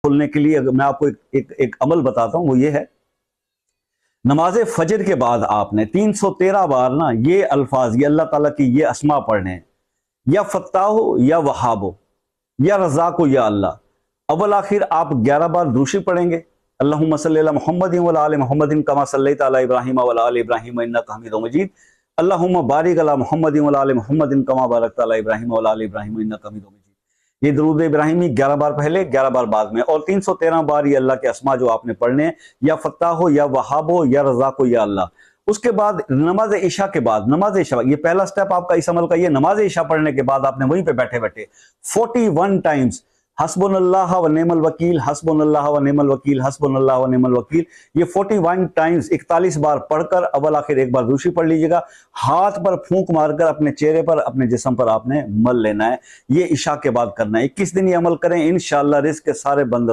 खोलने के लिए मैं आपको एक अमल बताता हूं, वो ये है, नमाज फजर के बाद आपने 313 बार ना ये अल्फाज, ये अल्लाह ताला की ये अस्मा पढ़ने हैं, या फत्ताह हो या वहाब हो या रज़ाक हो या अल्लाह। अव्वल आखिर आप 11 बार दूशी पढ़ेंगे, अल्लाहुम्मा सल्ली अला मुहम्मदिन व अला आलि मुहम्मदिन कमा सल्लैता अला इब्राहीम व अला आलि इब्राहीम इन्नका हमीदुम मजीद, अल्लाहुम्मा बारिक अला मुहम्मदिन व अला आलि मुहम्मदिन कमा बारकता अला इब्राहीम व अला आलि इब्राहीम इन्नका हमीदुम मजीद। ये दरूद इब्राहिमी 11 बार पहले 11 बार बाद में, और 313 बार ये अल्लाह के अस्मा जो आपने पढ़ने हैं, या फत्ताह हो या वहाब हो या रज़ाक हो या अल्लाह। उसके बाद नमाज इशा के बाद, नमाज इशा ये पहला स्टेप आपका इस अमल का, ये नमाज इशा पढ़ने के बाद आपने वहीं पे बैठे बैठे 41 टाइम्स हस्बुनल्लाह व निअमल वकील, हस्बुनल्लाह व निअमल वकील, हस्बुनल्लाह व निअमल वकील, ये 41 टाइम्स 41 बार पढ़कर अव्वल आखिर एक बार दूसरी पढ़ लीजिएगा। हाथ पर फूंक मारकर अपने चेहरे पर, अपने जिस्म पर आपने मल लेना है। ये इशा के बाद करना है। 21 दिन ये अमल करें, इंशाअल्लाह रिज़्क़ के सारे बंद